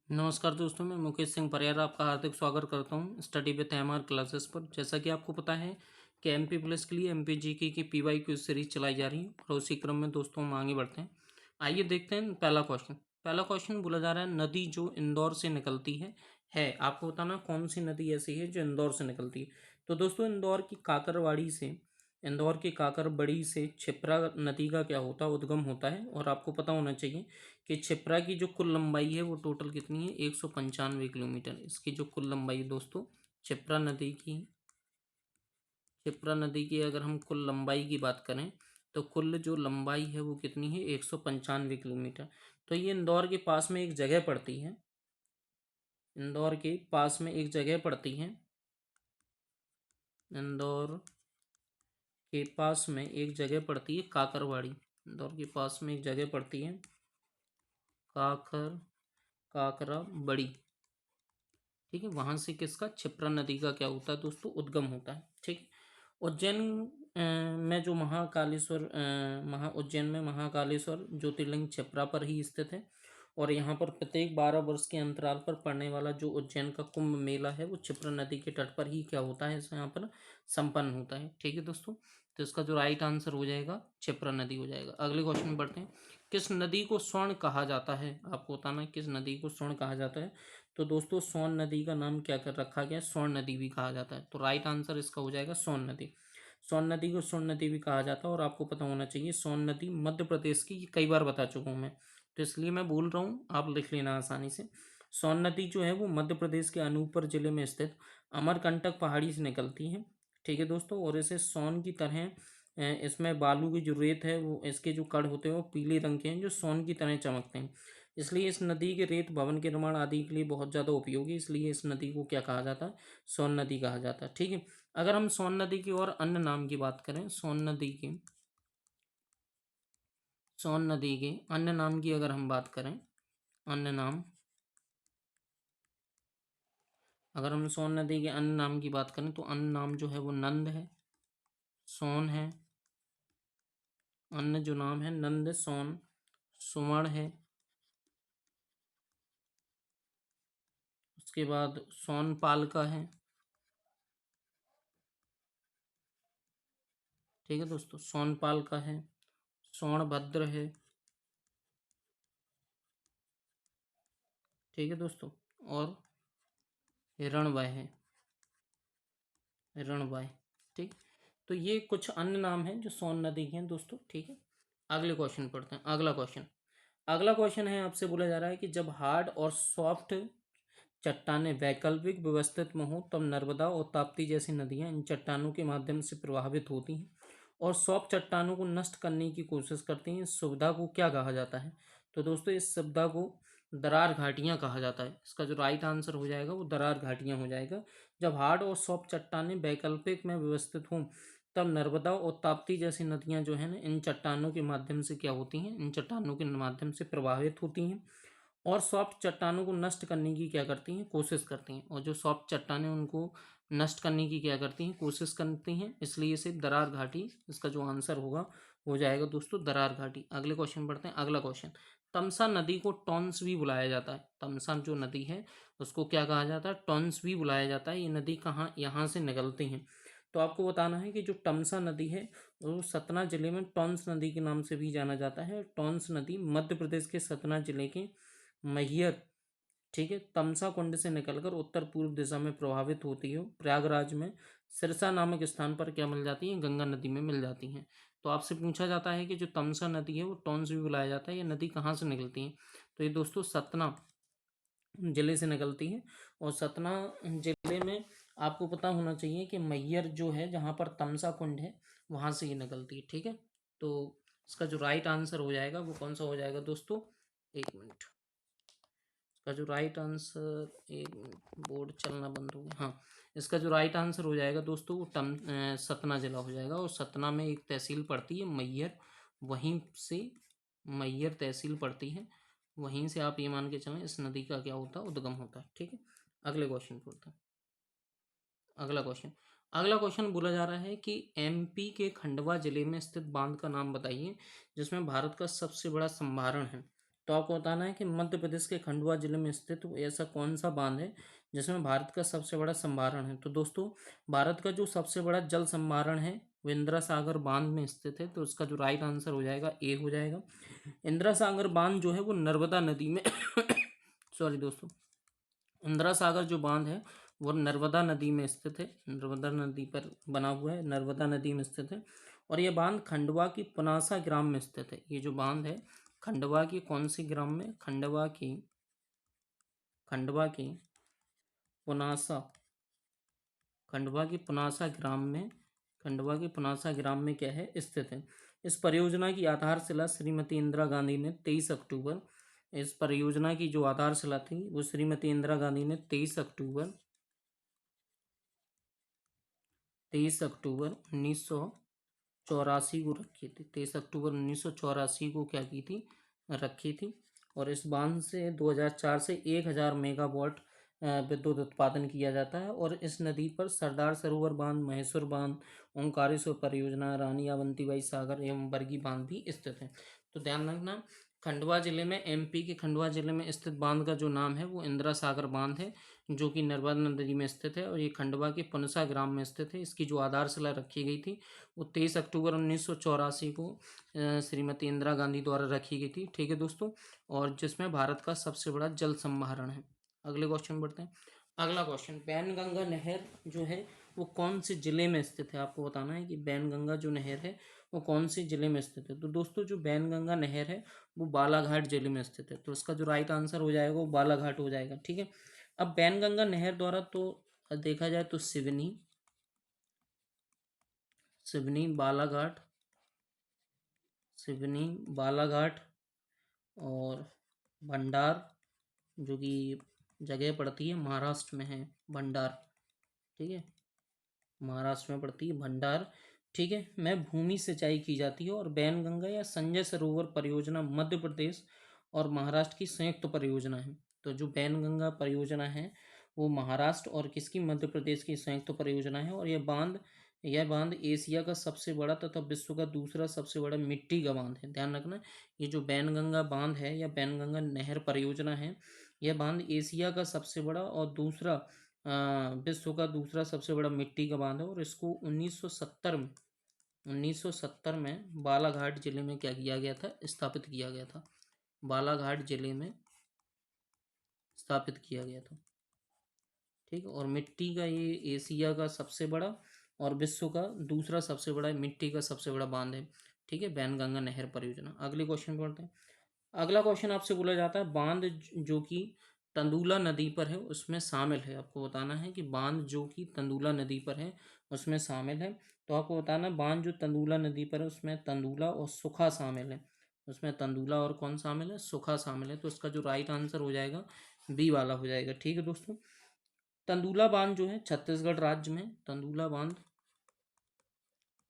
नमस्कार दोस्तों, मैं मुकेश सिंह परियार आपका हार्दिक स्वागत करता हूं स्टडी विद एमआर क्लासेस पर। जैसा कि आपको पता है कि एमपी प्लस के लिए एमपी जीके की पीवाई क्यू सीरीज चलाई जा रही है और उसी क्रम में दोस्तों हम आगे बढ़ते हैं। आइए देखते हैं पहला क्वेश्चन बोला जा रहा है, नदी जो इंदौर से निकलती है आपको बताना कौन सी नदी ऐसी है जो इंदौर से निकलती है। तो दोस्तों इंदौर की काकरबड़ी से क्षिप्रा नदी का क्या होता है, उद्गम होता है। और आपको पता होना चाहिए कि क्षिप्रा की जो कुल लंबाई है वो टोटल कितनी है, 195 किलोमीटर। इसकी जो कुल लंबाई है दोस्तों, क्षिप्रा नदी की क्षिप्रा नदी की अगर हम कुल लंबाई की बात करें तो कुल जो लंबाई है वो कितनी है, 195 किलोमीटर। तो ये इंदौर के पास में एक जगह पड़ती है, इंदौर के पास में एक जगह पड़ती है इंदौर के पास में एक जगह पड़ती है काकरवाड़ी। इंदौर के पास में एक जगह पड़ती है काकर काकरा बड़ी। ठीक है, वहां से किसका, क्षिप्रा नदी का क्या होता है दोस्तों, उद्गम होता है। ठीक है। उज्जैन में जो उज्जैन में महाकालेश्वर ज्योतिर्लिंग क्षिप्रा पर ही स्थित है। और यहाँ पर प्रत्येक 12 वर्ष के अंतराल पर पड़ने वाला जो उज्जैन का कुंभ मेला है वो क्षिप्रा नदी के तट पर ही क्या होता है, यहाँ पर संपन्न होता है। ठीक है दोस्तों, तो इसका जो राइट आंसर हो जाएगा क्षिप्रा नदी हो जाएगा। अगले क्वेश्चन में बढ़ते हैं। किस नदी को स्वर्ण कहा जाता है, आपको बताना है किस नदी को स्वर्ण कहा जाता है। तो दोस्तों सोन नदी का नाम क्या कर रखा गया है, स्वर्ण नदी भी कहा जाता है। तो राइट आंसर इसका हो जाएगा सोन नदी। सोन नदी को स्वर्ण नदी भी कहा जाता है। और आपको पता होना चाहिए सोन नदी मध्य प्रदेश की, ये कई बार बता चुका हूँ मैं, तो इसलिए मैं बोल रहा हूँ, आप लिख लेना आसानी से। सोन नदी जो है वो मध्य प्रदेश के अनूपपुर जिले में स्थित अमरकंटक पहाड़ी से निकलती है। ठीक है दोस्तों, और इसे सोन की तरह इसमें बालू की जो रेत है वो, इसके जो कण होते हैं वो पीले रंग के हैं जो सोन की तरह चमकते हैं। इसलिए इस नदी के रेत भवन के निर्माण आदि के लिए बहुत ज़्यादा उपयोगी, इसलिए इस नदी को क्या कहा जाता है, सोन नदी कहा जाता है। ठीक है। अगर हम सोन नदी की और अन्य नाम की बात करें, सोन नदी के अन्य नाम की अगर हम बात करें, अन्य नाम अगर हम सोन नदी के अन्य नाम की बात करें तो अन्य नाम जो है वो नंद है, सोन है। अन्य जो नाम है नंद, सोन, सुवर्ण है। उसके बाद सोनपाल का है। ठीक है दोस्तों, सोनपाल का है, सोनभद्र है। ठीक है दोस्तों, और हिरणबाई है, हिरणबाई। ठीक। तो ये कुछ अन्य नाम हैं जो सोन नदी के हैं दोस्तों। ठीक है। अगले क्वेश्चन पढ़ते हैं। अगला क्वेश्चन है, आपसे बोला जा रहा है कि जब हार्ड और सॉफ्ट चट्टानें वैकल्पिक व्यवस्थित में हो तब नर्मदा और ताप्ती जैसी नदियां इन चट्टानों के माध्यम से प्रभावित होती हैं और सॉफ्ट चट्टानों को नष्ट करने की कोशिश करती हैं। इस सुविधा को क्या कहा जाता है। तो दोस्तों इस सुविधा को दरार घाटियां कहा जाता है। इसका जो राइट आंसर हो जाएगा वो दरार घाटियां हो जाएगा। जब हार्ड और सॉफ्ट चट्टानें वैकल्पिक में व्यवस्थित हों तब नर्मदा और ताप्ती जैसी नदियां जो है ना इन चट्टानों के माध्यम से क्या होती हैं, इन चट्टानों के माध्यम से प्रभावित होती हैं और सॉफ्ट चट्टानों को नष्ट करने की क्या करती हैं, कोशिश करती हैं। और जो सॉफ्ट चट्टानें उनको नष्ट करने की क्या करती हैं, कोशिश करती हैं। इसलिए इसे दरार घाटी, इसका जो आंसर होगा हो जाएगा दोस्तों दरार घाटी। अगले क्वेश्चन पढ़ते हैं। अगला क्वेश्चन, तमसा नदी को टॉन्स भी बुलाया जाता है। तमसा जो नदी है उसको क्या कहा जाता है, टॉन्स भी बुलाया जाता है। ये नदी कहाँ, यहाँ से निकलती हैं। तो आपको बताना है कि जो तमसा नदी है वो सतना जिले में टॉन्स नदी के नाम से भी जाना जाता है। टॉन्स नदी मध्य प्रदेश के सतना जिले के मैहर, ठीक है, तमसा कुंड से निकलकर उत्तर पूर्व दिशा में प्रभावित होती है। प्रयागराज में सिरसा नामक स्थान पर क्या मिल जाती है, गंगा नदी में मिल जाती हैं। तो आपसे पूछा जाता है कि जो तमसा नदी है वो टॉन्स भी बुलाया जाता है, ये नदी कहाँ से निकलती है। तो ये दोस्तों सतना जिले से निकलती है। और सतना जिले में आपको पता होना चाहिए कि मैहर जो है, जहाँ पर तमसा कुंड है, वहाँ से ये निकलती है। ठीक है। तो इसका जो राइट आंसर हो जाएगा वो कौन सा हो जाएगा दोस्तों, एक मिनट, इसका जो राइट आंसर, एक मिनट बोर्ड चलना बंद हो गया, हाँ, इसका जो राइट आंसर हो जाएगा दोस्तों वो सतना जिला हो जाएगा। और सतना में एक तहसील पड़ती है मैहर, वहीं से मैहर तहसील पड़ती है, वहीं से आप ये मान के चलें इस नदी का क्या होता है, उद्गम होता है। ठीक है। अगले क्वेश्चन पर होता है। अगला क्वेश्चन अगला क्वेश्चन बोला जा रहा है कि एमपी के खंडवा जिले में स्थित बांध का नाम बताइए जिसमें भारत का सबसे बड़ा संभारण है। तो आपको बताना है कि मध्य प्रदेश के खंडवा जिले में स्थित ऐसा कौन सा बांध है जिसमें भारत का सबसे बड़ा संभारण है। तो दोस्तों, भारत का जो सबसे बड़ा जल संभारण है वो इंदिरा सागर बांध में स्थित है। तो इसका जो राइट आंसर हो जाएगा ए हो जाएगा। इंदिरा सागर बांध जो है वो नर्मदा नदी में सॉरी दोस्तों, इंदिरा सागर जो बांध है वो नर्मदा नदी में स्थित है। नर्मदा नदी पर बना हुआ है, नर्मदा नदी में स्थित है। और ये बांध खंडवा की पुनासा ग्राम में स्थित है। ये जो बांध है खंडवा की कौन सी ग्राम में, खंडवा की पुनासा, खंडवा की पुनासा ग्राम में, खंडवा की पुनासा ग्राम में क्या है, स्थित है। इस परियोजना की आधारशिला श्रीमती इंदिरा गांधी ने 23 अक्टूबर, इस परियोजना की जो आधारशिला थी वो श्रीमती इंदिरा गांधी ने 23 अक्टूबर 1984 को रखी थी। 23 अक्टूबर 1984 को क्या की थी, रखी थी। और इस बांध से 2004 से 1000 मेगावाट विद्युत उत्पादन किया जाता है। और इस नदी पर सरदार सरोवर बांध, महेश्वर बांध, ओंकारेश्वर परियोजना, रानी अवंतीबाई सागर एवं बरगी बांध भी स्थित है। तो ध्यान रखना, खंडवा जिले में, एमपी के खंडवा जिले में स्थित बांध का जो नाम है वो इंदिरा सागर बांध है, जो कि नर्मदा नदी में स्थित है। और ये खंडवा के पुनसा ग्राम में स्थित है। इसकी जो आधारशिला रखी गई थी वो 23 अक्टूबर 1984 को श्रीमती इंदिरा गांधी द्वारा रखी गई थी। ठीक है दोस्तों, और जिसमें भारत का सबसे बड़ा जल संभारण है। अगले क्वेश्चन बढ़ते हैं। अगला क्वेश्चन, बैनगंगा नहर जो है वो कौन से जिले में स्थित है। आपको बताना है कि बैनगंगा जो नहर है वो कौन से जिले में स्थित है। तो दोस्तों, जो बैनगंगा नहर है वो बालाघाट जिले में स्थित है। तो इसका जो राइट आंसर हो जाएगा वो बालाघाट हो जाएगा। ठीक है, अब बैनगंगा नहर द्वारा तो देखा जाए तो सिवनी, बालाघाट, सिवनी, बालाघाट और भंडार, जो कि जगह पड़ती है महाराष्ट्र में है, भंडार। ठीक है, महाराष्ट्र में पड़ती है भंडार। ठीक है, में भूमि सिंचाई की जाती है। और बैनगंगा या संजय सरोवर परियोजना मध्य प्रदेश और महाराष्ट्र की संयुक्त परियोजना है। तो जो बैनगंगा परियोजना है वो महाराष्ट्र और किसकी, मध्य प्रदेश की संयुक्त परियोजना है। और यह बांध एशिया का सबसे बड़ा तथा विश्व का दूसरा सबसे बड़ा मिट्टी का बांध है। ध्यान रखना, ये जो बैनगंगा बांध है या बैनगंगा नहर परियोजना है, यह बांध एशिया का सबसे बड़ा और दूसरा विश्व का दूसरा सबसे बड़ा मिट्टी का बांध है। और इसको 1970 में बालाघाट जिले में क्या किया गया था, स्थापित किया गया था। बालाघाट जिले में स्थापित किया गया था। ठीक है, और मिट्टी का ये एशिया का सबसे बड़ा और विश्व का दूसरा सबसे बड़ा मिट्टी का सबसे बड़ा बांध है। ठीक है, बैनगंगा नहर परियोजना। अगले क्वेश्चन पढ़ते हैं। अगला क्वेश्चन आपसे बोला जाता है, बांध जो कि तंदुला नदी पर है उसमें शामिल है। आपको बताना है कि बांध जो कि तंदुला नदी पर है उसमें शामिल है। तो आपको बताना है, बांध जो तंदुला नदी पर है उसमें तंदुला और सुखा शामिल है। उसमें तंदुला और कौन शामिल है, सुखा शामिल है। तो इसका जो राइट आंसर हो जाएगा बी वाला हो जाएगा। ठीक है दोस्तों, तंदुला बांध जो है छत्तीसगढ़ राज्य में, तंदुला बांध,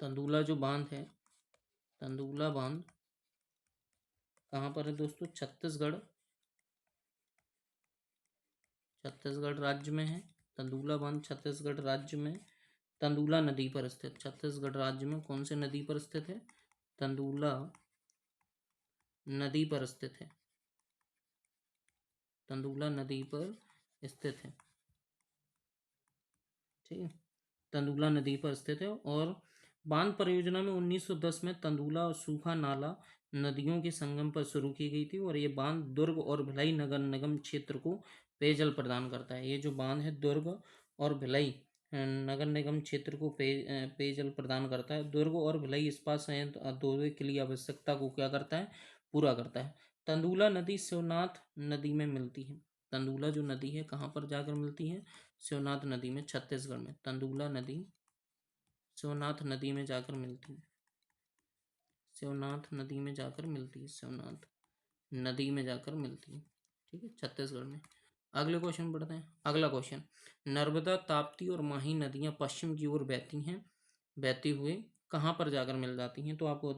तंदुला जो बांध है, तंदुला बांध कहाँ पर है दोस्तों, छत्तीसगढ़ राज्य में है। तंदुला बांध छत्तीसगढ़ राज्य में तंदुला नदी पर स्थित, छत्तीसगढ़ राज्य में कौन से नदी पर स्थित है, तंदुला नदी पर स्थित है, तंदुला नदी पर स्थित है। ठीक है, तंदुला नदी पर स्थित है। और बांध परियोजना में 1910 में तंदुला और सूखा नाला नदियों के संगम पर शुरू की गई थी। और ये बांध दुर्ग और भिलाई नगर निगम क्षेत्र को पेयजल प्रदान करता है। ये जो बांध है दुर्ग और भिलाई नगर निगम क्षेत्र को पेयजल प्रदान करता है। दुर्ग और भिलाई इस्पात संयंत्र औद्योगिक के लिए आवश्यकता को क्या करता है, पूरा करता है। तंदुला नदी शिवनाथ नदी में मिलती है। तंदुला जो नदी है कहाँ पर जाकर मिलती है, शिवनाथ नदी में, छत्तीसगढ़ में। तंदुला नदी शिवनाथ नदी में जाकर मिलती है, शिवनाथ नदी में जाकर मिलती है, शिवनाथ नदी में जाकर मिलती है। ठीक है, छत्तीसगढ़ में। अगले क्वेश्चन पढ़ते हैं। अगला क्वेश्चन, नर्मदा, ताप्ती और माही नदियां पश्चिम की ओर बहती हैं, बहते हुए कहाँ पर जाकर मिल जाती हैं। तो आपको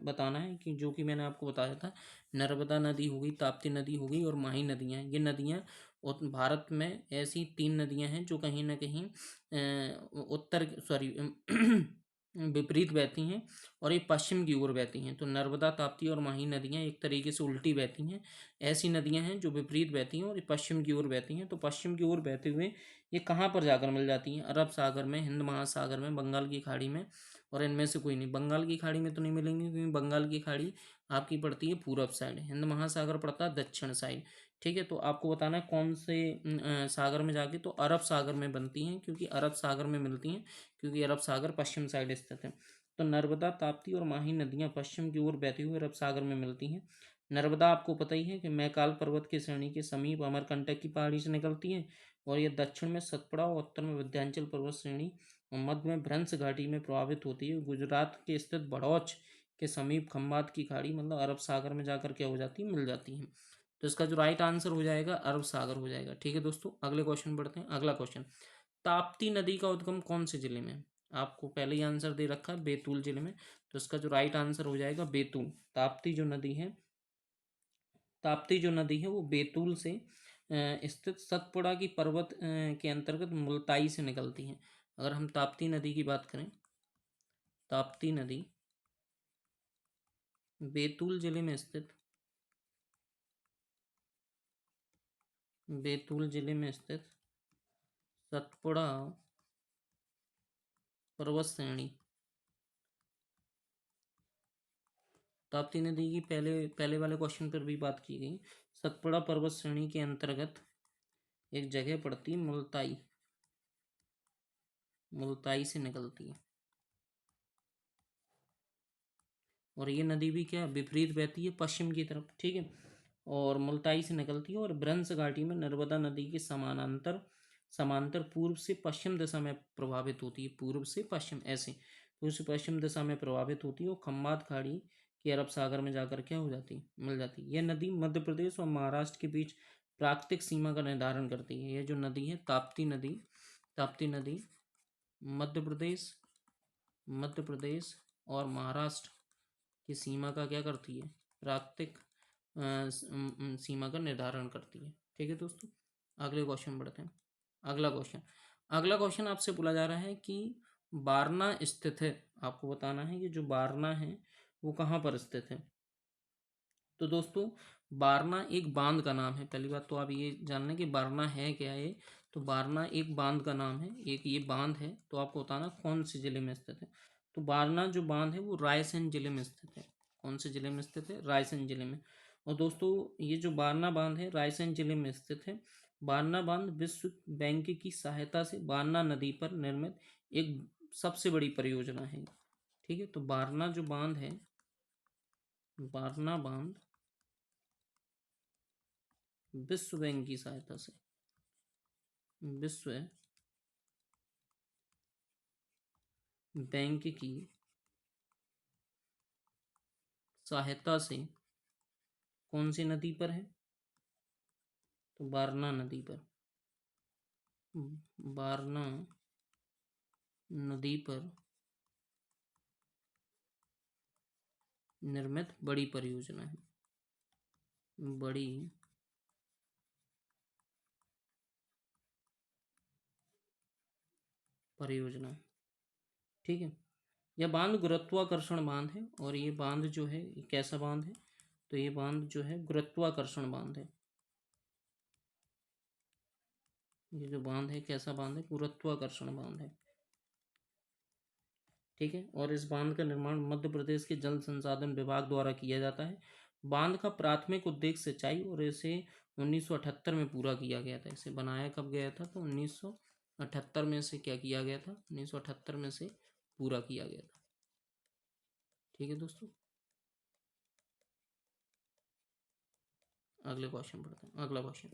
बताना है कि जो कि मैंने आपको बताया था, नर्मदा नदी हो गई, ताप्ती नदी हो गई और माही नदियाँ, ये नदियाँ भारत में ऐसी 3 नदियाँ हैं जो कहीं ना कहीं उत्तर, सॉरी विपरीत बहती हैं और ये पश्चिम की ओर बहती हैं। तो नर्मदा, ताप्ती और माही नदियाँ एक तरीके से उल्टी बहती हैं। ऐसी नदियाँ हैं जो विपरीत बहती हैं और ये पश्चिम की ओर बहती हैं। तो पश्चिम की ओर बहते हुए ये कहाँ पर जाकर मिल जाती हैं? अरब सागर में, हिंद महासागर में, बंगाल की खाड़ी में, और इनमें से कोई नहीं। बंगाल की खाड़ी में तो नहीं मिलेंगी क्योंकि बंगाल की खाड़ी आपकी पड़ती है पूरब साइड, हिंद महासागर पड़ता है दक्षिण साइड। ठीक है, तो आपको बताना है कौन से सागर में जाके, तो अरब सागर में बनती हैं क्योंकि अरब सागर में मिलती हैं, क्योंकि अरब सागर पश्चिम साइड स्थित है। तो नर्मदा, ताप्ती और माही नदियाँ पश्चिम की ओर बहती हुई अरब सागर में मिलती हैं। नर्मदा आपको पता ही है कि मैकाल पर्वत की श्रेणी के समीप अमरकंटक की पहाड़ी से निकलती है, और यह दक्षिण में सतपुड़ा और उत्तर में विंध्याचल पर्वत श्रेणी और मध्य में भ्रंश घाटी में प्रभावित होती है। गुजरात के स्थित भड़ौच के समीप खंबात की खाड़ी मतलब अरब सागर में जाकर क्या हो जाती है, मिल जाती है। तो इसका जो राइट आंसर हो जाएगा अरब सागर हो जाएगा। ठीक है दोस्तों, अगले क्वेश्चन बढ़ते हैं। अगला क्वेश्चन, ताप्ती नदी का उद्गम कौन से जिले में है? आपको पहले ही आंसर दे रखा है बैतूल जिले में। तो इसका जो राइट आंसर हो जाएगा बैतूल। ताप्ती जो नदी है, ताप्ती जो नदी है वो बैतूल से स्थित सतपुड़ा की पर्वत के अंतर्गत मुल्ताई से निकलती है। अगर हम ताप्ती नदी की बात करें, ताप्ती नदी बैतूल जिले में स्थित, बैतूल जिले में स्थित सतपुड़ा पर्वत श्रेणी, ताप्ती नदी की पहले पहले वाले क्वेश्चन पर भी बात की गई। सतपुड़ा पर्वत श्रेणी के अंतर्गत एक जगह पड़ती मुल्ताई, मुल्ताई से निकलती है। और ये नदी भी क्या विपरीत बहती है पश्चिम की तरफ। ठीक है, और मुल्ताई से निकलती है और भ्रंश घाटी में नर्मदा नदी के समानांतर समांतर पूर्व से पश्चिम दिशा में प्रभावित होती है। पूर्व से पश्चिम ऐसे पूर्व से पश्चिम दिशा में प्रभावित होती है और खम्बात खाड़ी के अरब सागर में जाकर क्या हो जाती है, मिल जाती है। यह नदी मध्य प्रदेश और महाराष्ट्र के बीच प्राकृतिक सीमा का निर्धारण करती है। यह जो नदी है ताप्ती नदी, ताप्ती नदी मध्य प्रदेश, मध्य प्रदेश और महाराष्ट्र की सीमा का क्या करती है, प्राकृतिक सीमा का निर्धारण करती है। ठीक है दोस्तों, अगले क्वेश्चन बढ़ते हैं। अगला क्वेश्चन, अगला क्वेश्चन आपसे बोला जा रहा है कि बारना स्थित है। आपको बताना है कि जो बारना है वो कहाँ पर स्थित है। तो दोस्तों बारना एक बांध का नाम है। पहली बात तो आप ये जान लें कि बारना है क्या है। तो बारना एक बांध का नाम है, एक ये बांध है। तो आपको बताना कौन से जिले में स्थित है। तो बारना जो बांध है वो रायसेन जिले में स्थित है। कौन से जिले में स्थित है, रायसेन जिले में। और दोस्तों ये जो बारना बांध है रायसेन जिले में स्थित है। बारना बांध विश्व बैंक की सहायता से बारना नदी पर निर्मित एक सबसे बड़ी परियोजना है। ठीक है, तो बारना जो बांध है, बारना बांध विश्व बैंक की सहायता से, विश्व बैंक की सहायता से कौन सी नदी पर है, तो बारना नदी पर, बारना नदी पर निर्मित बड़ी परियोजना है, बड़ी परियोजना। ठीक है, यह बांध गुरुत्वाकर्षण बांध है। और ये बांध जो है ये कैसा बांध है, तो ये बांध जो है गुरुत्वाकर्षण बांध है। ये जो बांध है कैसा बांध है, गुरुत्वाकर्षण बांध है। ठीक है, और इस बांध का निर्माण मध्य प्रदेश के जल संसाधन विभाग द्वारा किया जाता है। बांध का प्राथमिक उद्देश्य सिंचाई, और इसे 1978 में पूरा किया गया था। इसे बनाया कब गया था, तो 1978 में से क्या किया गया था, 1978 में से पूरा किया गया था। ठीक है दोस्तों, अगले क्वेश्चन पढ़ते हैं। अगला क्वेश्चन,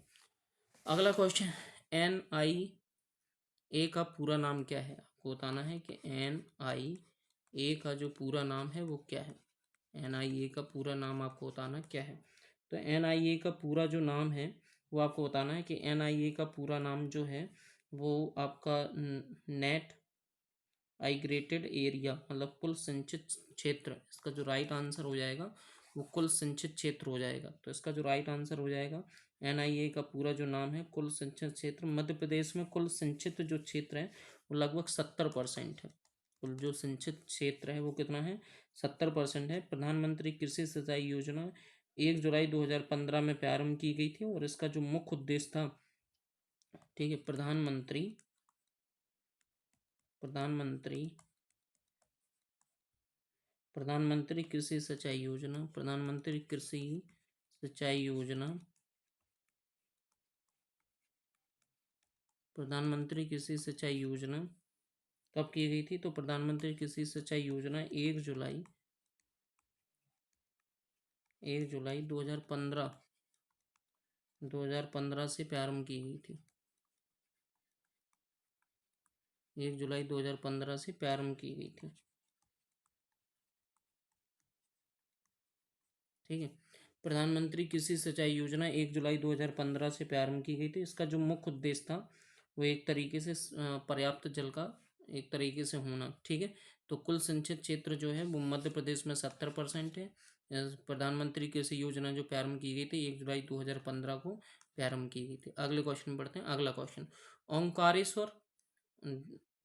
अगला क्वेश्चन, NIA का पूरा नाम क्या है। आपको बताना है कि NIA का जो पूरा नाम है वो क्या है। NIA का पूरा नाम आपको बताना क्या है। तो NIA का पूरा जो नाम है वो आपको बताना है कि NIA का पूरा नाम जो है वो आपका नेट आइग्रेटेड एरिया मतलब कुल संचित क्षेत्र। इसका जो राइट आंसर हो जाएगा वो कुल संचित क्षेत्र हो जाएगा। तो इसका जो राइट आंसर हो जाएगा, NIA का पूरा जो नाम है कुल संचित क्षेत्र। मध्य प्रदेश में कुल संचित जो क्षेत्र है वो लगभग 70% है। कुल जो सिंचित क्षेत्र है वो कितना है, 70% है। प्रधानमंत्री कृषि सिंचाई योजना 1 जुलाई 2015 में प्रारंभ की गई थी और इसका जो मुख्य उद्देश्य था, ठीक है, प्रधानमंत्री प्रधानमंत्री कृषि सिंचाई योजना, प्रधानमंत्री कृषि सिंचाई योजना, प्रधानमंत्री कृषि सिंचाई योजना कब की गई थी? तो प्रधानमंत्री कृषि सिंचाई योजना 1 जुलाई 2015 से प्रारंभ की गई थी। 1 जुलाई 2015 से प्रारंभ की गई थी। ठीक है, प्रधानमंत्री कृषि सिंचाई योजना 1 जुलाई 2015 से प्रारंभ की गई थी। इसका जो मुख्य उद्देश्य था वो एक तरीके से पर्याप्त जल का एक तरीके से होना। ठीक है, तो कुल सिंचित क्षेत्र जो है वो मध्य प्रदेश में 70% है। प्रधानमंत्री कृषि योजना जो प्रारंभ की गई थी 1 जुलाई 2015 को प्रारंभ की गई थी। अगले क्वेश्चन बढ़ते हैं। अगला क्वेश्चन, ओंकारेश्वर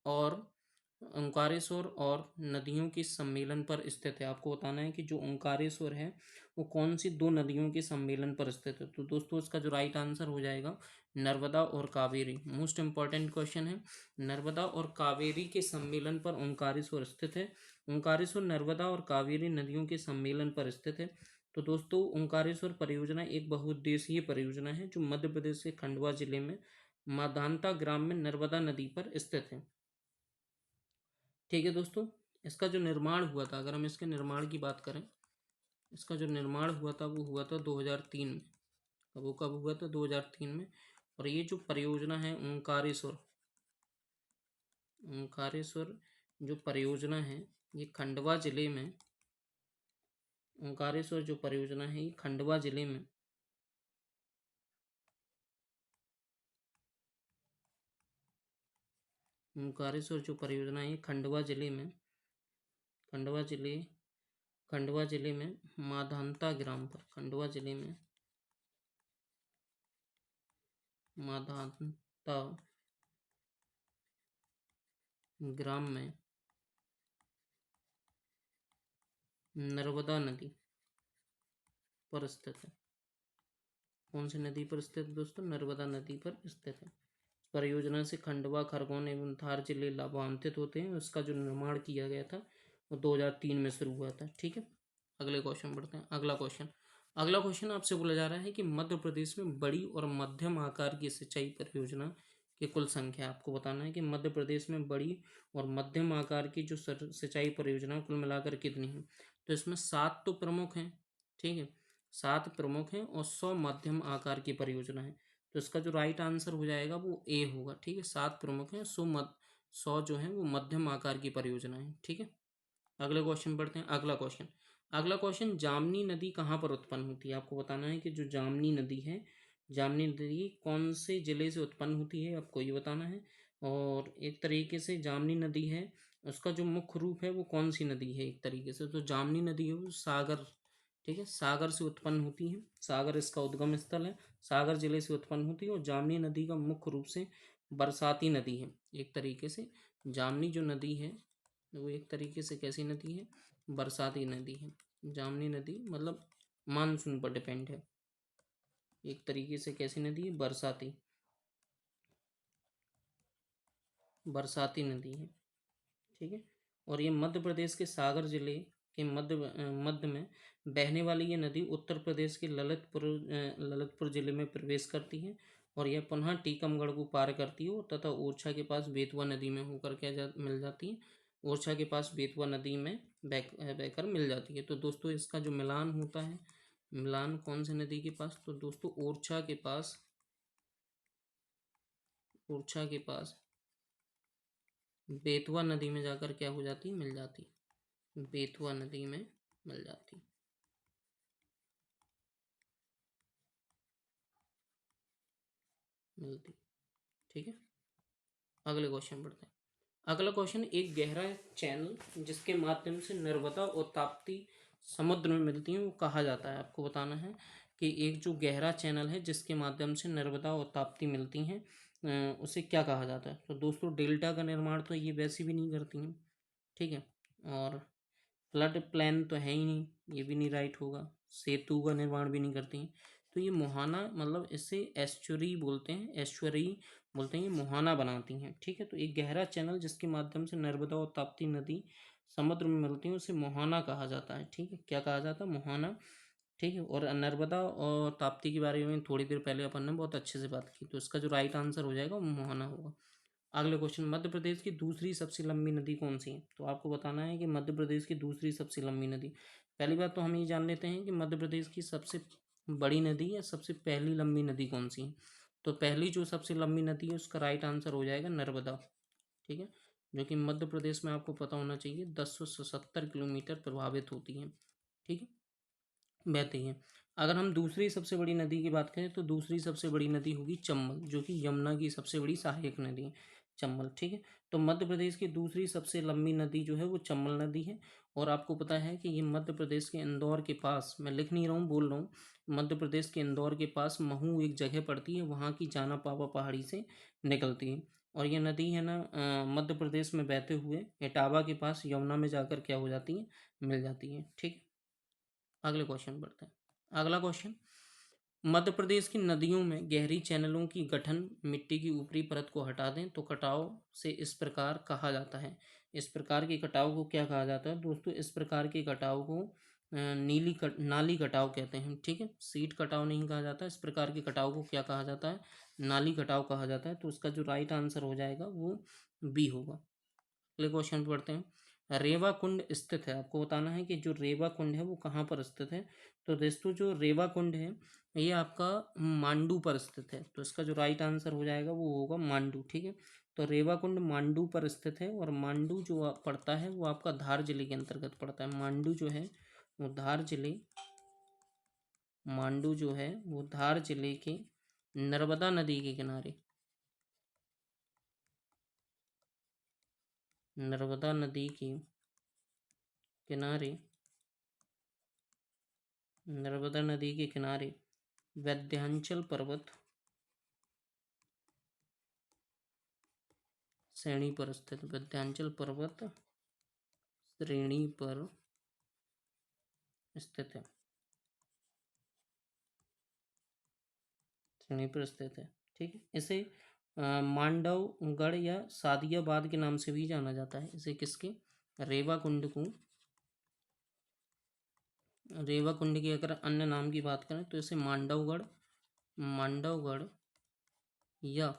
और ओंकारेश्वर और नदियों के सम्मेलन पर स्थित है। आपको बताना है कि जो ओंकारेश्वर है वो कौन सी दो नदियों के सम्मेलन पर स्थित है। तो दोस्तों इसका जो राइट आंसर हो जाएगा नर्मदा और कावेरी। मोस्ट इंपॉर्टेंट क्वेश्चन है, नर्मदा और कावेरी के सम्मेलन पर ओंकारेश्वर स्थित है। ओंकारेश्वर नर्मदा और कावेरी नदियों के सम्मेलन पर स्थित है। तो दोस्तों ओंकारेश्वर परियोजना एक बहुउद्देशीय परियोजना है जो मध्य प्रदेश के खंडवा जिले में माधांता ग्राम में नर्मदा नदी पर स्थित है। ठीक है दोस्तों, इसका जो निर्माण हुआ था, अगर हम इसके निर्माण की बात करें, इसका जो निर्माण हुआ था वो हुआ था 2003 में। वो कब हुआ था? 2003 में। और ये जो परियोजना है ओंकारेश्वर ओंकारेश्वर जो परियोजना है ये खंडवा जिले में, ओंकारेश्वर जो परियोजना है ये खंडवा जिले में ओंकारेश्वर जो परियोजना है खंडवा जिले में खंडवा जिले में माधांता ग्राम पर, खंडवा जिले में माधांता ग्राम में नर्मदा नदी पर स्थित है। कौन सी नदी पर स्थित है दोस्तों? नर्मदा नदी पर स्थित है। परियोजना से खंडवा, खरगोन एवं धार जिले लाभान्वित होते हैं। उसका जो निर्माण किया गया था वो 2003 में शुरू हुआ था। ठीक है, अगले क्वेश्चन बढ़ते हैं। अगला क्वेश्चन आपसे बोला जा रहा है कि मध्य प्रदेश में बड़ी और मध्यम आकार की सिंचाई परियोजना की कुल संख्या। आपको बताना है कि मध्य प्रदेश में बड़ी और मध्यम आकार की जो सिंचाई परियोजना कुल मिलाकर कितनी है। तो इसमें 7 तो प्रमुख हैं। ठीक है, 7 प्रमुख हैं और 100 मध्यम आकार की परियोजना है। तो इसका जो राइट आंसर हो जाएगा वो ए होगा। ठीक है, 7 प्रमुख हैं, 100 जो है वो मध्यम आकार की परियोजना है। ठीक है, अगले क्वेश्चन बढ़ते हैं। अगला क्वेश्चन, जामनी नदी कहाँ पर उत्पन्न होती है? आपको बताना है कि जो जामनी नदी है, जामनी नदी कौन से जिले से उत्पन्न होती है, आपको ये बताना है। और एक तरीके से जामनी नदी है, उसका जो मुख्य रूप है वो कौन सी नदी है एक तरीके से। तो जामनी नदी है वो सागर, ठीक है, सागर से उत्पन्न होती है। सागर इसका उद्गम स्थल है, सागर जिले से उत्पन्न होती है। और जामनी नदी का मुख्य रूप से बरसाती नदी है एक तरीके से। जामनी जो नदी है वो एक तरीके से कैसी नदी है? बरसाती नदी है। जामनी नदी मतलब मानसून पर डिपेंड है, एक तरीके से कैसी नदी है? बरसाती नदी है। ठीक है, और ये मध्य प्रदेश के सागर जिले के मध्य में बहने वाली ये नदी उत्तर प्रदेश के ललितपुर जिले में प्रवेश करती है। और यह पुनः टीकमगढ़ को पार करती है तथा ओरछा के पास बेतवा नदी में होकर मिल जाती है। ओरछा के पास बेतवा नदी में बहकर मिल जाती है। तो दोस्तों इसका जो मिलान होता है, मिलान कौन सी नदी के पास? तो दोस्तों ओरछा के पास बेतवा नदी में जाकर क्या हो जाती? मिल जाती, बेतवा नदी में मिल जाती, मिलती। ठीक है, अगले क्वेश्चन बढ़ते हैं। अगला क्वेश्चन, एक गहरा चैनल जिसके माध्यम से नर्मदा और ताप्ती समुद्र में मिलती हैं वो कहा जाता है। आपको बताना है कि एक जो गहरा चैनल है जिसके माध्यम से नर्मदा और ताप्ती मिलती हैं उसे क्या कहा जाता है। तो दोस्तों डेल्टा का निर्माण तो ये वैसे भी नहीं करती हैं, ठीक है। और फ्लड प्लान तो है ही नहीं, ये भी नहीं राइट होगा। सेतु का निर्माण भी नहीं करती हैं। तो ये मुहाना मतलब इसे एस्चुरी बोलते हैं, एस्चुरी बोलते हैं, ये मुहाना बनाती हैं। ठीक है। तो एक गहरा चैनल जिसके माध्यम से नर्मदा और ताप्ती नदी समुद्र में मिलती हैं उसे मुहाना कहा जाता है। ठीक है, क्या कहा जाता है? मुहाना। ठीक है। और नर्मदा और ताप्ती के बारे में थोड़ी देर पहले अपन ने बहुत अच्छे से बात की, तो इसका जो राइट आंसर हो जाएगा वो मोहाना होगा। अगले क्वेश्चन, मध्य प्रदेश की दूसरी सबसे लंबी नदी कौन सी है? तो आपको बताना है कि मध्य प्रदेश की दूसरी सबसे लंबी नदी। पहली बात तो हम ये जान लेते हैं कि मध्य प्रदेश की सबसे बड़ी नदी या सबसे पहली लंबी नदी कौन सी है। तो पहली जो सबसे लंबी नदी है उसका राइट आंसर हो जाएगा नर्मदा। ठीक है, जो कि मध्य प्रदेश में आपको पता होना चाहिए 1077 किलोमीटर प्रभावित होती है। ठीक है, बहती हैं। अगर हम दूसरी सबसे बड़ी नदी की बात करें तो दूसरी सबसे बड़ी नदी होगी चंबल, जो कि यमुना की सबसे बड़ी सहायक नदी है, चंबल। ठीक है। तो मध्य प्रदेश की दूसरी सबसे लंबी नदी जो है वो चंबल नदी है। और आपको पता है कि ये मध्य प्रदेश के इंदौर के पास, मैं लिख नहीं रहा हूँ, बोल रहा हूँ, मध्य प्रदेश के इंदौर के पास महू एक जगह पड़ती है, वहाँ की जाना पावा पहाड़ी से निकलती है। और ये नदी है ना, मध्य प्रदेश में बहते हुए इटावा के पास यमुना में जाकर क्या हो जाती है, मिल जाती है। ठीक। अगले क्वेश्चन बढ़ते हैं। अगला क्वेश्चन, मध्य प्रदेश की नदियों में गहरी चैनलों की गठन मिट्टी की ऊपरी परत को हटा दें तो कटाव से इस प्रकार कहा जाता है। इस प्रकार के कटाव को क्या कहा जाता है दोस्तों? इस प्रकार के कटाव को नाली कटाव कहते हैं। ठीक है, सीट कटाव नहीं कहा जाता। इस प्रकार के कटाव को क्या कहा जाता है? नाली कटाव कहा जाता है। तो उसका जो राइट आंसर हो जाएगा वो बी होगा। अगले क्वेश्चन पढ़ते हैं। रेवा कुंड स्थित है, आपको बताना है कि जो रेवा कुंड है वो कहाँ पर स्थित है। तो दोस्तों जो रेवा कुंड है ये आपका मांडू पर स्थित है। तो इसका जो राइट आंसर हो जाएगा वो होगा मांडू। ठीक है, तो रेवा कुंड मांडू पर स्थित है। और मांडू जो पड़ता है वो आपका धार जिले के अंतर्गत पड़ता है। मांडू जो है वो धार जिले, मांडू जो है वो धार जिले के नर्मदा नदी के किनारे, नर्मदा नदी के किनारे, नर्मदा नदी के किनारे विंध्याचल पर्वत श्रेणी पर स्थित, विंध्याचल पर्वत श्रेणी पर स्थित है, श्रेणी पर स्थित है। ठीक है, इसे मांडवगढ़ या सादियाबाद के नाम से भी जाना जाता है। इसे किसके? रेवा कुंड को, रेवा कुंड की अगर अन्य नाम की बात करें तो इसे मांडवगढ़, मांडवगढ़ या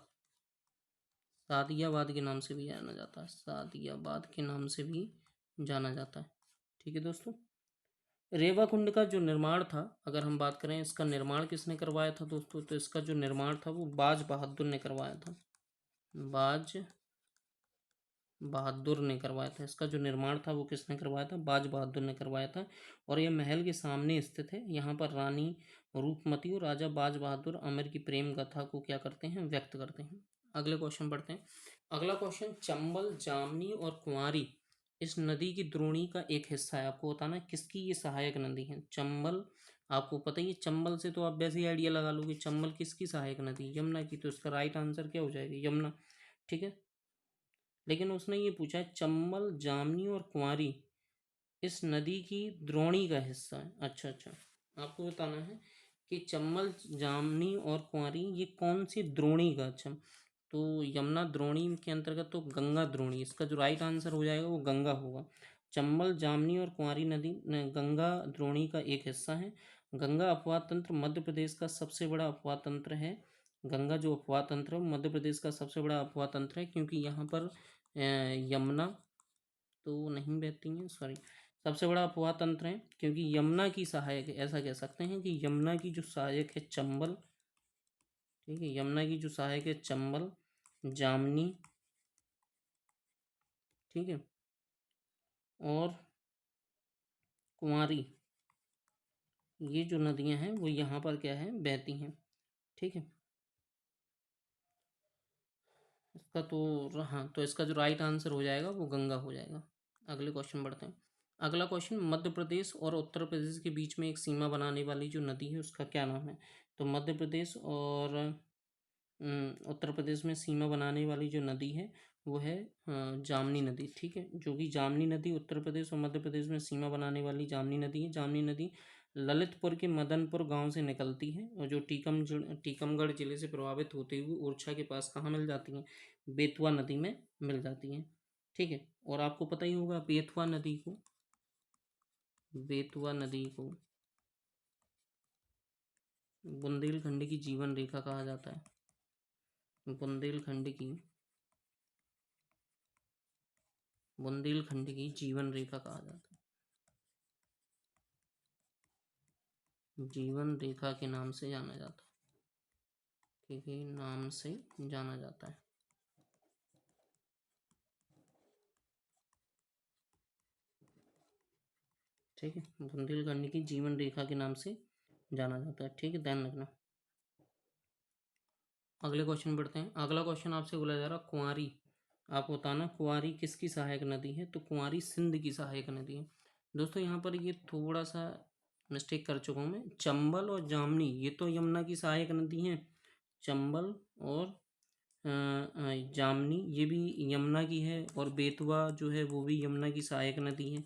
सादियाबाद के नाम से भी जाना जाता है, सादियाबाद के नाम से भी जाना जाता है। ठीक है दोस्तों, रेवा कुंड का जो निर्माण था, अगर हम बात करें इसका निर्माण किसने करवाया था दोस्तों, तो इसका जो निर्माण था वो बाज बहादुर ने करवाया था। बाज बहादुर ने करवाया था। इसका जो निर्माण था वो किसने करवाया था? बाज बहादुर ने करवाया था। और यह महल के सामने स्थित है। यहाँ पर रानी रूपमती और राजा बाज बहादुर अमर की प्रेम गाथा को क्या करते हैं? व्यक्त करते हैं। अगले क्वेश्चन पढ़ते हैं। अगला क्वेश्चन, चंबल, जामनी और कुंवारी इस नदी की द्रोणी का एक हिस्सा है। आपको बताना है किसकी ये सहायक नदी है। चंबल, आपको पता ही है, चंबल से तो आप वैसे ही आइडिया लगा लोगे, चंबल किसकी सहायक नदी? यमुना की। तो इसका राइट आंसर क्या हो जाएगा? यमुना। ठीक है, लेकिन उसने ये पूछा है चंबल, जामनी और कुंवारी इस नदी की द्रोणी का हिस्सा है। अच्छा अच्छा, आपको बताना है कि चंबल, जामनी और कुंवारी ये कौन सी द्रोणी का। अच्छा, तो यमुना द्रोणी के अंतर्गत तो गंगा द्रोणी, इसका जो राइट आंसर हो जाएगा वो गंगा होगा। चंबल, जामनी और कुंवारी नदी गंगा द्रोणी का एक हिस्सा है। गंगा अपवाह तंत्र मध्य प्रदेश का सबसे बड़ा अपवाह तंत्र है। गंगा जो अपवाह तंत्र है वो मध्य प्रदेश का सबसे बड़ा अपवाह तंत्र है, क्योंकि यहाँ पर यमुना तो नहीं बहती हैं, सॉरी, सबसे बड़ा अपवाह तंत्र है क्योंकि यमुना की सहायक है। ऐसा कह सकते हैं कि यमुना की जो सहायक है चंबल, ठीक है, यमुना की जो सहायक है चंबल, जामनी, ठीक है, और कुंवारी, ये जो नदियां हैं वो यहाँ पर क्या है? बहती हैं। ठीक है, इसका तो हाँ, तो इसका जो राइट आंसर हो जाएगा वो गंगा हो जाएगा। अगले क्वेश्चन बढ़ते हैं। अगला क्वेश्चन, मध्य प्रदेश और उत्तर प्रदेश के बीच में एक सीमा बनाने वाली जो नदी है उसका क्या नाम है? तो मध्य प्रदेश और उत्तर प्रदेश में सीमा बनाने वाली जो नदी है वो है जामनी नदी। ठीक है, जो कि जामनी नदी उत्तर प्रदेश और मध्य प्रदेश में सीमा बनाने वाली जामनी नदी है। जामनी नदी ललितपुर के मदनपुर गांव से निकलती है और जो टीकमगढ़ जिले से प्रभावित होते हुए ओरछा के पास कहाँ मिल जाती हैं? बेतवा नदी में मिल जाती हैं। ठीक है, और आपको पता ही होगा बेतवा नदी को बुंदेलखंड की जीवन रेखा कहा जाता है। बुंदेलखंड की जीवन रेखा कहा जाता है, जीवन रेखा के नाम से जाना जाता है। ठीक है, नाम से जाना जाता है। ठीक है, बुंदेलखंड की जीवन रेखा के नाम से जाना जाता है। ठीक है, ध्यान रखना। अगले क्वेश्चन बढ़ते हैं। अगला क्वेश्चन आपसे बोला जा रहा कुंवारी, आप बताना कुंवारी किसकी सहायक नदी है? तो कुंवारी सिंध की सहायक नदी है। दोस्तों यहाँ पर ये थोड़ा सा मिस्टेक कर चुका हूँ मैं। चंबल और जामनी ये तो यमुना की सहायक नदी हैं। चंबल और जामनी ये भी यमुना की है, और बेतवा जो है वो भी यमुना की सहायक नदी है।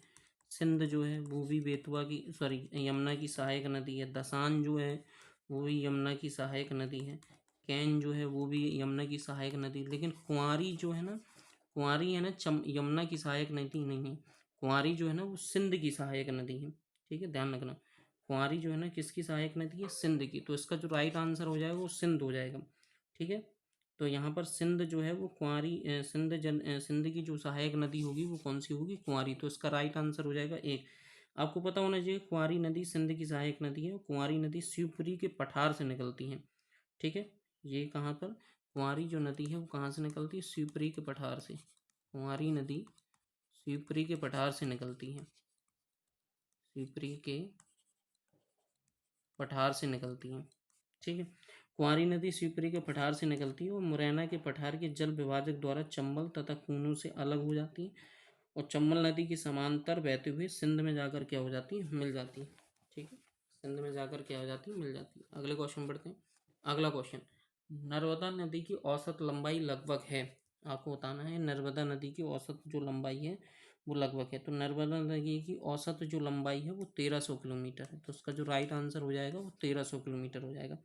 सिंध जो है वो भी यमुना की सहायक नदी है। दसान जो है वो भी यमुना की सहायक नदी है। कैन जो है वो भी यमुना की सहायक नदी। लेकिन कुंवारी जो है ना, कुंवारी है ना यमुना की सहायक नदी नहीं है। कुंवारी जो है ना वो सिंध की सहायक नदी है। ठीक है, ध्यान रखना। कुंवारी जो है ना किसकी सहायक नदी है? सिंध की। तो इसका जो राइट आंसर हो जाएगा वो सिंध हो जाएगा। ठीक है, तो यहाँ पर सिंध जो है वो सिंध की जो सहायक नदी होगी वो कौन सी होगी? कुंवारी। तो इसका राइट आंसर हो जाएगा एक। आपको पता होना चाहिए कुंवारी नदी सिंध की सहायक नदी है। कुंवारी नदी शिवपुरी के पठार से निकलती है। ठीक है, ये कहाँ पर कुंवारी जो नदी है वो कहाँ से निकलती है? शिवपुरी के पठार से। कुंवारी नदी शिवपुरी के पठार से निकलती है। शिवपुरी के पठार से निकलती है। ठीक है, कुंवारी नदी शिवपुरी के पठार से निकलती है और मुरैना के पठार के जल विभाजक द्वारा चंबल तथा कूनू से अलग हो जाती है और चंबल नदी के समांतर बहते हुए सिंध में जाकर क्या हो जाती है? मिल जाती है। ठीक है, सिंध में जाकर क्या हो जाती है? मिल जाती है। अगले क्वेश्चन बढ़ते हैं। अगला क्वेश्चन, नर्मदा नदी की औसत लंबाई लगभग है। आपको बताना है नर्मदा नदी की औसत जो लंबाई है वो लगभग है। तो नर्मदा नदी की औसत जो लंबाई है वो 1300 किलोमीटर है। तो उसका जो राइट आंसर हो जाएगा वो 1300 किलोमीटर हो जाएगा।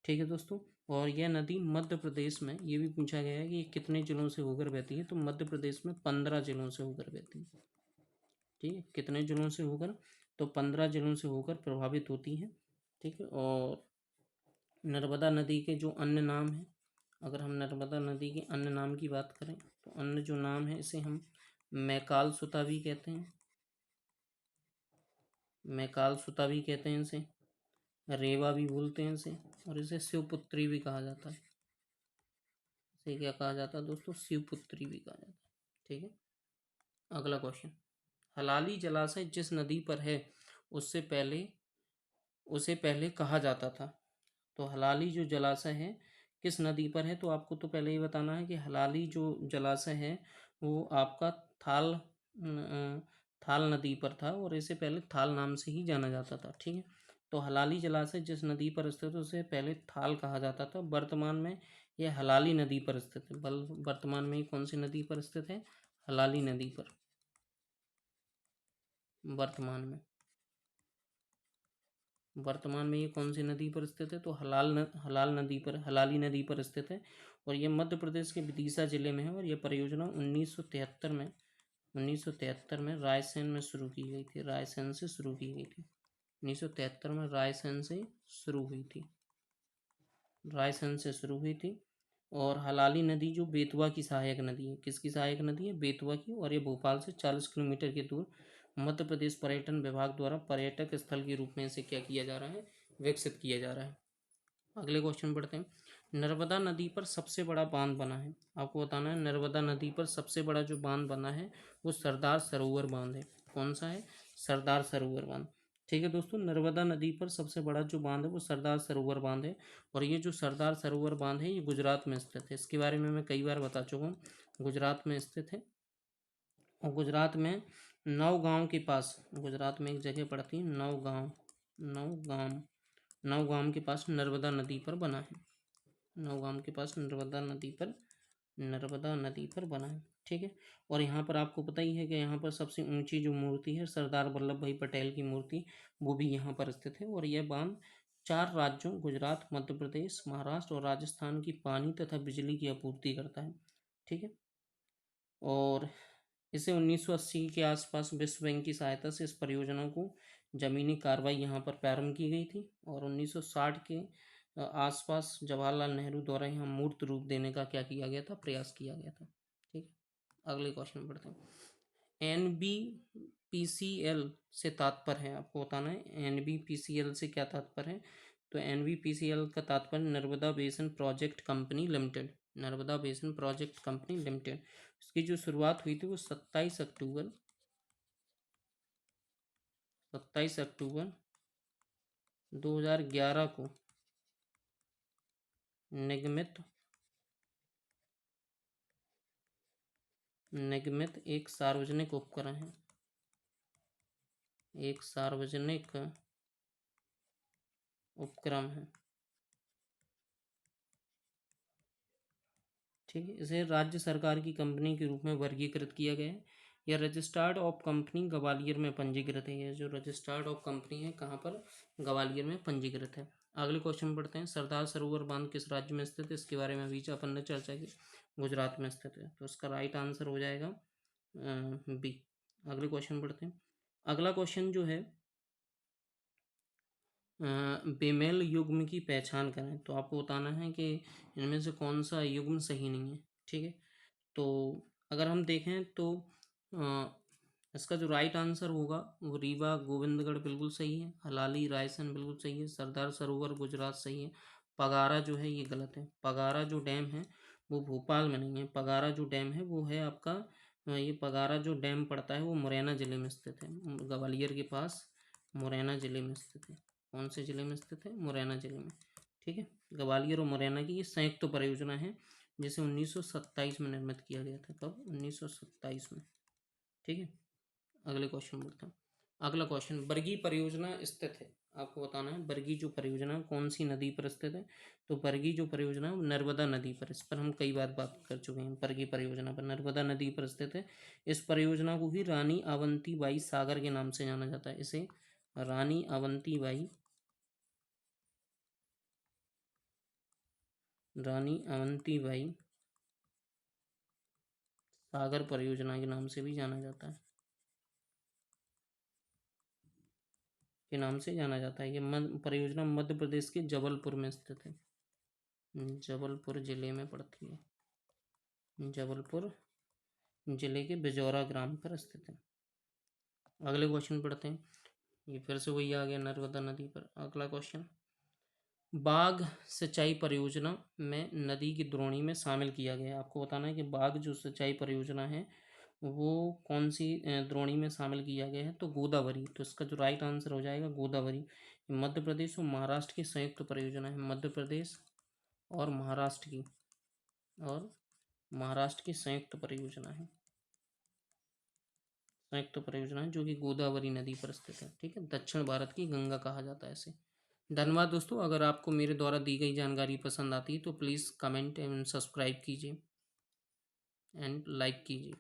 ठीक है दोस्तों, और यह नदी मध्य प्रदेश में, ये भी पूछा गया है कि ये कितने जिलों से होकर बहती है? तो मध्य प्रदेश में 15 जिलों से होकर बहती है। ठीक है, कितने जिलों से होकर? तो 15 जिलों से होकर प्रभावित होती है। ठीक है, और नर्मदा नदी के जो अन्य नाम हैं, अगर हम नर्मदा नदी के अन्य नाम की बात करें तो अन्य जो नाम है इसे हम मैकाल सुता भी कहते हैं। मैकाल सुता भी कहते हैं इसे, रेवा भी बोलते हैं इसे, और इसे शिवपुत्री भी कहा जाता है। इसे क्या कहा जाता है दोस्तों? शिवपुत्री भी कहा जाता है। ठीक है, अगला क्वेश्चन, हलाली जलाशय जिस नदी पर है उससे पहले उसे पहले कहा जाता था। तो हलाली जो जलाशय है किस नदी पर है? तो आपको तो पहले ही बताना है कि हलाली जो जलाशय है वो आपका थाल नदी पर था और इसे पहले थाल नाम से ही जाना जाता था। ठीक है, तो हलाली जलाशय जिस नदी पर स्थित है उसे पहले थाल कहा जाता था। वर्तमान में यह हलाली नदी पर स्थित है। वर्तमान में कौन सी नदी पर स्थित है? हलाली नदी पर। वर्तमान में ये कौन सी नदी पर स्थित है? तो हलाली नदी पर स्थित है और ये मध्य प्रदेश के विदिशा जिले में है। और यह परियोजना 1973 में रायसेन में शुरू की गई थी। रायसेन से शुरू की गई थी। 1973 में रायसेन से शुरू हुई थी। रायसेन से शुरू हुई थी। और हलाली नदी जो बेतवा की सहायक नदी है, किसकी सहायक नदी है? बेतवा की। और ये भोपाल से 40 किलोमीटर के दूर मध्य प्रदेश पर्यटन विभाग द्वारा पर्यटक स्थल के रूप में इसे क्या किया जा रहा है? विकसित किया जा रहा है। अगले क्वेश्चन पढ़ते हैं। नर्मदा नदी पर सबसे बड़ा बांध बना है। आपको बताना है नर्मदा नदी पर सबसे बड़ा जो बांध बना है वो सरदार सरोवर बांध है। कौन सा है? सरदार सरोवर बांध। ठीक है दोस्तों, नर्मदा नदी पर सबसे बड़ा जो बांध है वो सरदार सरोवर बांध है। और ये जो सरदार सरोवर बांध है ये गुजरात में स्थित है। इसके बारे में मैं कई बार बता चुका हूँ। गुजरात में स्थित है और गुजरात में नौगांव के पास, गुजरात में एक जगह पड़ती है नौगांव, नौगांव के पास नर्मदा नदी पर बना है। नौगाम के पास नर्मदा नदी पर बना है। ठीक है। और यहाँ पर आपको पता ही है कि यहाँ पर सबसे ऊंची जो मूर्ति है सरदार वल्लभ भाई पटेल की मूर्ति, वो भी यहाँ पर स्थित है। और यह बांध 4 राज्यों गुजरात, मध्य प्रदेश, महाराष्ट्र और राजस्थान की पानी तथा बिजली की आपूर्ति करता है। ठीक है। और इसे 1980 के आसपास विश्व बैंक की सहायता से इस परियोजना को जमीनी कार्रवाई यहाँ पर प्रारंभ की गई थी। और 1960 के आसपास जवाहरलाल नेहरू द्वारा यहाँ मूर्त रूप देने का क्या किया गया था, प्रयास किया गया था। ठीक है। अगले क्वेश्चन पढ़ते हैं। NBPCL से तात्पर्य है, आपको बताना है NBPCL से क्या तात्पर्य है। तो NBPCL का तात्पर्य Narmada basin project company limited, Narmada basin project company limited. इसकी जो शुरुआत हुई थी वो 27 अक्टूबर 2011 को निगमित एक सार्वजनिक उपक्रम है, एक सार्वजनिक उपक्रम है। ठीक है। इसे राज्य सरकार की कंपनी के रूप में वर्गीकृत किया गया है। यह रजिस्टर्ड ऑफ कंपनी ग्वालियर में पंजीकृत है। यह जो रजिस्टर्ड ऑफ कंपनी है कहाँ पर, ग्वालियर में पंजीकृत है। अगले क्वेश्चन पढ़ते हैं। सरदार सरोवर बांध किस राज्य में स्थित है, इसके बारे में अभी अपन ने चर्चा की। गुजरात में स्थित है। तो इसका राइट आंसर हो जाएगा बी। अगले क्वेश्चन पढ़ते हैं। अगला क्वेश्चन जो है बेमेल युग्म की पहचान करें। तो आपको बताना है कि इनमें से कौन सा युग्म सही नहीं है। ठीक है। तो अगर हम देखें तो इसका जो राइट आंसर होगा वो रीवा गोविंदगढ़ बिल्कुल सही है, हलाली रायसेन बिल्कुल सही है, सरदार सरोवर गुजरात सही है। पगारा जो है ये गलत है। पगारा जो डैम है वो भोपाल में नहीं है। पगारा जो डैम है वो है आपका ये पगारा जो डैम पड़ता है वो मुरैना ज़िले में स्थित है, ग्वालियर के पास मुरैना ज़िले में स्थित है। कौन से ज़िले में स्थित है, मुरैना ज़िले में। ठीक है। ग्वालियर और मुरैना की ये संयुक्त परियोजना है जिसे 1927 में निर्मित किया गया था। कब, 1927 में। ठीक है। अगले क्वेश्चन बढ़ते हैं। अगला क्वेश्चन, बरगी परियोजना स्थित है, आपको बताना है बरगी जो परियोजना कौन सी नदी पर स्थित है। तो बरगी जो परियोजना है नर्मदा नदी पर, इस पर हम कई बार बात कर चुके हैं। बरगी परियोजना पर नर्मदा नदी पर स्थित है। इस परियोजना को ही रानी अवंतीबाई सागर के नाम से जाना जाता है। इसे रानी अवंतीबाई सागर परियोजना के नाम से भी जाना जाता है, के नाम से जाना जाता है। ये परियोजना मध्य प्रदेश के जबलपुर में स्थित है, जबलपुर जिले में पड़ती है, जबलपुर जिले के बिजौरा ग्राम पर स्थित है। अगले क्वेश्चन पढ़ते हैं। ये फिर से वही आ गया नर्मदा नदी पर। अगला क्वेश्चन, बाघ सिंचाई परियोजना में नदी की द्रोणी में शामिल किया गया है। आपको बताना है कि बाघ जो सिंचाई परियोजना है वो कौन सी द्रोणी में शामिल किया गया है। तो गोदावरी। तो इसका जो राइट आंसर हो जाएगा गोदावरी। मध्य प्रदेश और महाराष्ट्र की संयुक्त परियोजना है, मध्य प्रदेश और महाराष्ट्र की संयुक्त परियोजना है, संयुक्त परियोजना है जो कि गोदावरी नदी पर स्थित है। ठीक है। दक्षिण भारत की गंगा कहा जाता है इसे। धन्यवाद दोस्तों। अगर आपको मेरे द्वारा दी गई जानकारी पसंद आती है तो प्लीज़ कमेंट एंड सब्सक्राइब कीजिए एंड लाइक कीजिए।